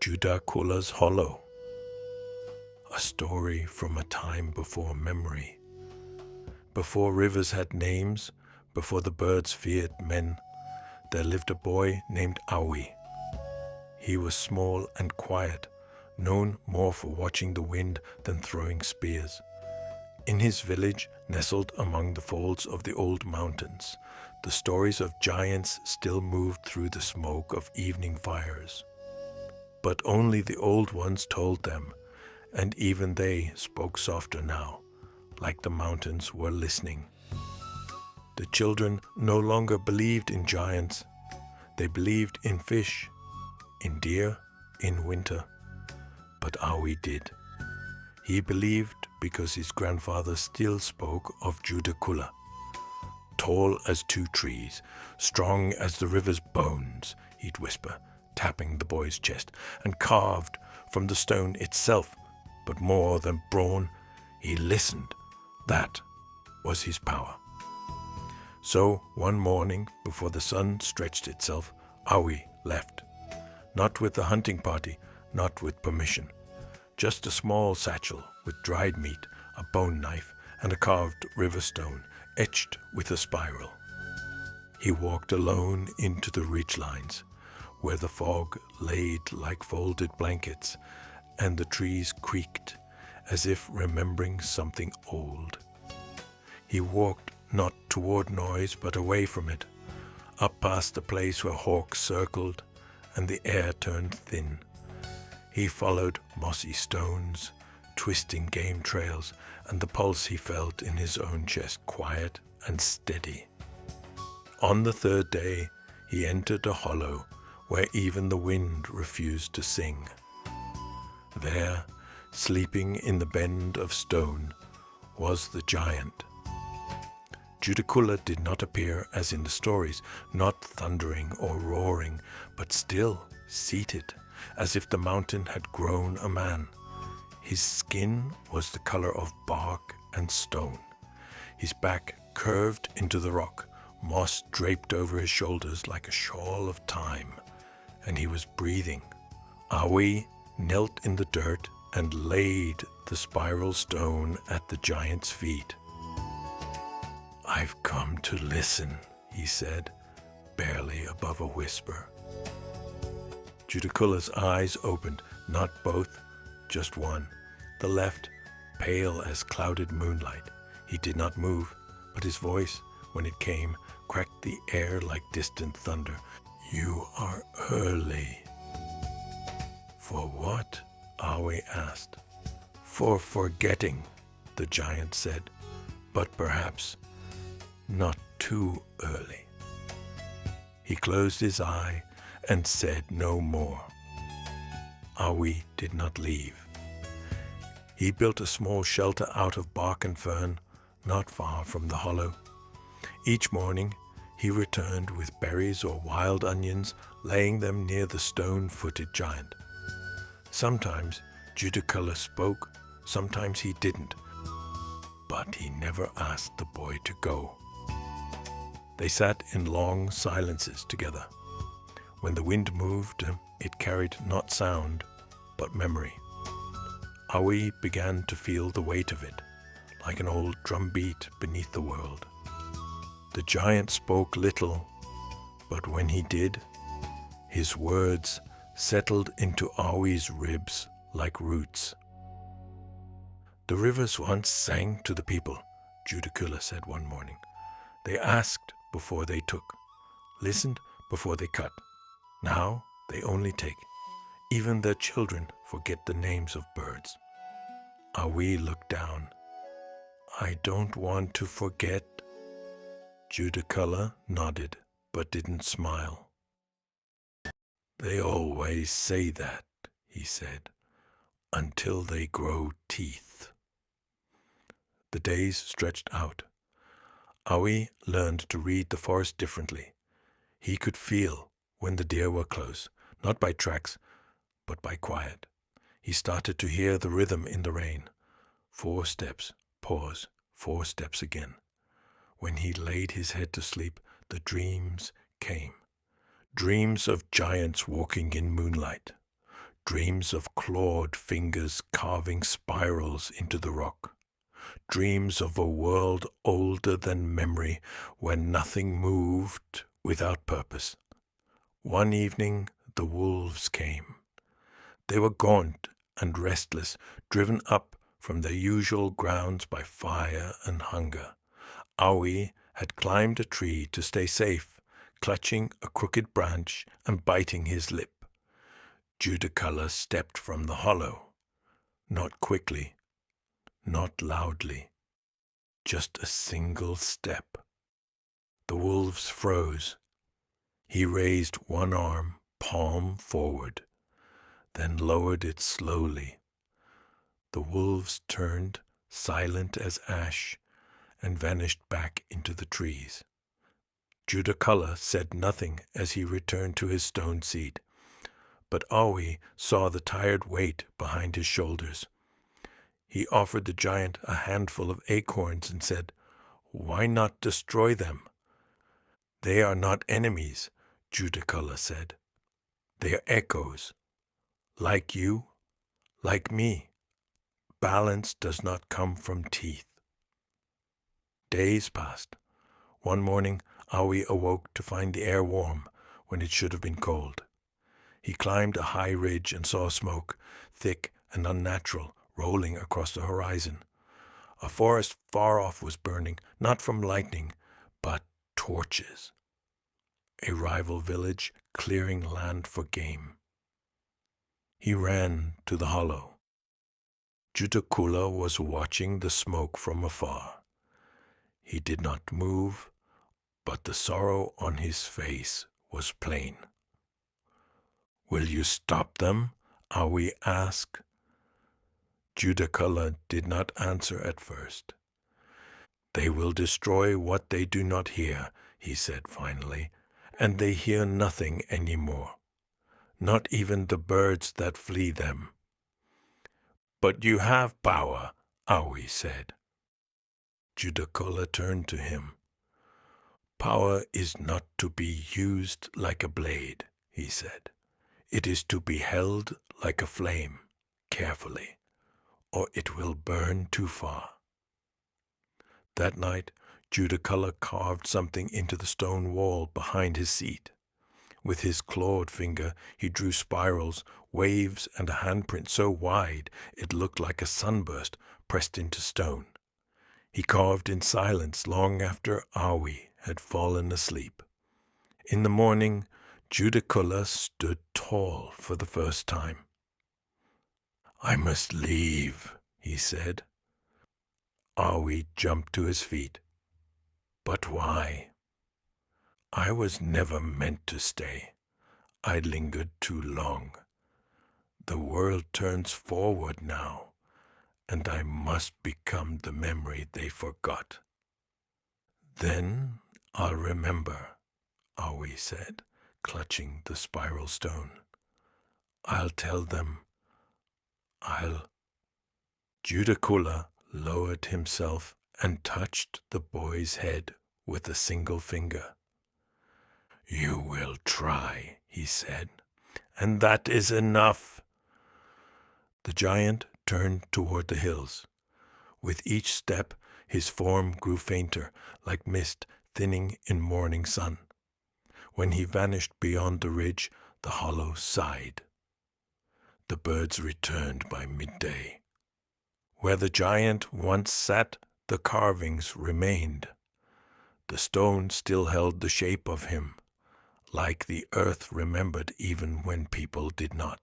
Judacalla's Hollow, a story from a time before memory. Before rivers had names, before the birds feared men, there lived a boy named Aui. He was small and quiet, known more for watching the wind than throwing spears. In his village, nestled among the folds of the old mountains, the stories of giants still moved through the smoke of evening fires. But only the old ones told them, and even they spoke softer now, like the mountains were listening. The children no longer believed in giants. They believed in fish, in deer, in winter. But Aui did. He believed because his grandfather still spoke of Judacalla. Tall as 2 trees, strong as the river's bones, he'd whisper, tapping the boy's chest, and carved from the stone itself. But more than brawn, he listened. That was his power. So one morning, before the sun stretched itself, Aui left. Not with the hunting party, not with permission. Just a small satchel with dried meat, a bone knife, and a carved river stone etched with a spiral. He walked alone into the ridgelines, where the fog laid like folded blankets, and the trees creaked as if remembering something old. He walked not toward noise, but away from it, up past the place where hawks circled and the air turned thin. He followed mossy stones, twisting game trails, and the pulse he felt in his own chest quiet and steady. On the 3rd day, he entered a hollow where even the wind refused to sing. There, sleeping in the bend of stone, was the giant. Judacalla did not appear as in the stories, not thundering or roaring, but still seated, as if the mountain had grown a man. His skin was the color of bark and stone. His back curved into the rock, moss draped over his shoulders like a shawl of time, and he was breathing. Aui knelt in the dirt and laid the spiral stone at the giant's feet. "I've come to listen," he said, barely above a whisper. Judacalla's eyes opened, not both, just one, the left, pale as clouded moonlight. He did not move, but his voice, when it came, cracked the air like distant thunder. "You are early." "For what?" Aui asked. "For forgetting," the giant said, "but perhaps not too early." He closed his eye and said no more. Aui did not leave. He built a small shelter out of bark and fern, not far from the hollow. Each morning he returned with berries or wild onions, laying them near the stone-footed giant. Sometimes Judacalla spoke, sometimes he didn't, but he never asked the boy to go. They sat in long silences together. When the wind moved, it carried not sound, but memory. Aui began to feel the weight of it, like an old drumbeat beneath the world. The giant spoke little, but when he did, his words settled into Aui's ribs like roots. "The rivers once sang to the people," Judacalla said one morning. "They asked before they took, listened before they cut. Now they only take. Even their children forget the names of birds." Aui looked down. "I don't want to forget." Judacalla nodded, but didn't smile. "They always say that," he said, "until they grow teeth." The days stretched out. Aui learned to read the forest differently. He could feel when the deer were close, not by tracks, but by quiet. He started to hear the rhythm in the rain. 4 steps, pause, 4 steps again. When he laid his head to sleep, the dreams came. Dreams of giants walking in moonlight. Dreams of clawed fingers carving spirals into the rock. Dreams of a world older than memory, where nothing moved without purpose. One evening the wolves came. They were gaunt and restless, driven up from their usual grounds by fire and hunger. Aoi had climbed a tree to stay safe, clutching a crooked branch and biting his lip. Judacalla stepped from the hollow, not quickly, not loudly, just a single step. The wolves froze. He raised one arm, palm forward, then lowered it slowly. The wolves turned, silent as ash, and vanished back into the trees. Judacalla said nothing as he returned to his stone seat, but Aoi saw the tired weight behind his shoulders. He offered the giant a handful of acorns and said, "Why not destroy them?" "They are not enemies," Judacalla said. "They are echoes. Like you, like me. Balance does not come from teeth." Days passed. One morning, Aoi awoke to find the air warm when it should have been cold. He climbed a high ridge and saw smoke, thick and unnatural, rolling across the horizon. A forest far off was burning, not from lightning, but torches. A rival village clearing land for game. He ran to the hollow. Judacalla was watching the smoke from afar. He did not move, but the sorrow on his face was plain. "Will you stop them?" Aoi asked. Judacalla did not answer at first. "They will destroy what they do not hear," he said finally, "and they hear nothing any more, not even the birds that flee them." "But you have power," Aoi said. Judacalla turned to him. "Power is not to be used like a blade," he said. "It is to be held like a flame, carefully, or it will burn too far." That night, Judacalla carved something into the stone wall behind his seat. With his clawed finger, he drew spirals, waves, and a handprint so wide it looked like a sunburst pressed into stone. He carved in silence long after Aoi had fallen asleep. In the morning, Judacalla stood tall for the first time. "I must leave," he said. Aoi jumped to his feet. "But why?" "I was never meant to stay. I lingered too long. The world turns forward now, and I must become the memory they forgot." "Then I'll remember," Aoi said, clutching the spiral stone. "I'll tell them. I'll—" Judacalla lowered himself and touched the boy's head with a single finger. "You will try," he said, "and that is enough." The giant turned toward the hills. With each step, his form grew fainter, like mist thinning in morning sun. When he vanished beyond the ridge, the hollow sighed. The birds returned by midday. Where the giant once sat, the carvings remained. The stone still held the shape of him, like the earth remembered even when people did not.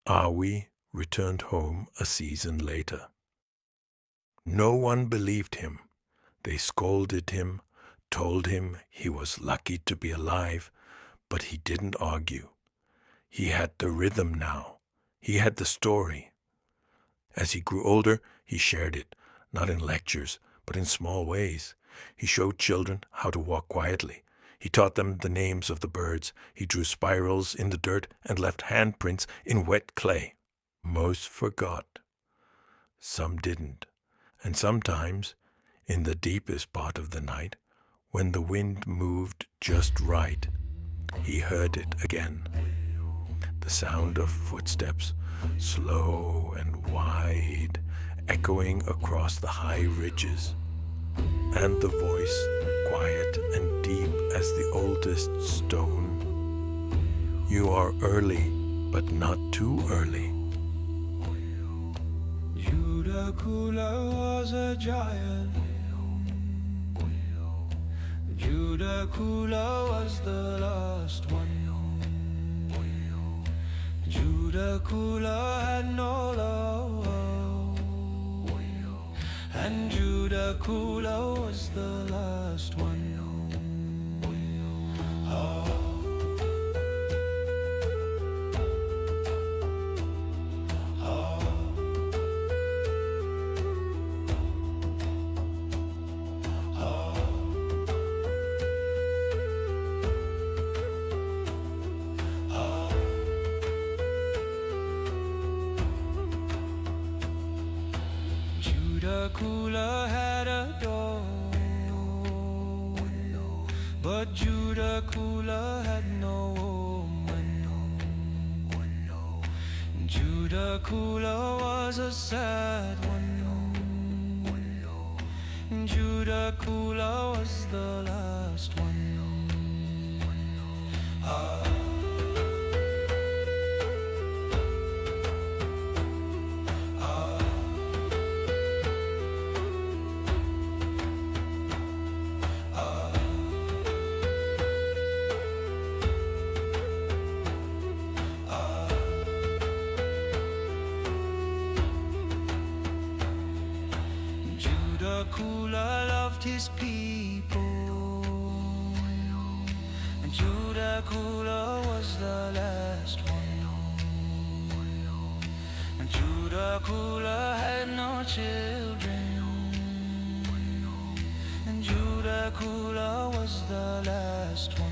Aoi returned home a season later. No one believed him. They scolded him, told him he was lucky to be alive, but he didn't argue. He had the rhythm now. He had the story. As he grew older, he shared it, not in lectures, but in small ways. He showed children how to walk quietly. He taught them the names of the birds. He drew spirals in the dirt and left handprints in wet clay. Most forgot. Some didn't. And sometimes, in the deepest part of the night, when the wind moved just right, he heard it again. the sound of footsteps, slow and wide, echoing across the high ridges, and the voice, quiet and deep as the oldest stone. You are early, but not too early. Judacalla was a giant. Judacalla was the last one. Judacalla had no love, and Judacalla was the last one. Judacalla had a door, but Judacalla had no woman. Judacalla was a sad one. Judacalla was the last one. Judacalla loved his people, and Judacalla was the last one. And Judacalla had no children, and Judacalla was the last one.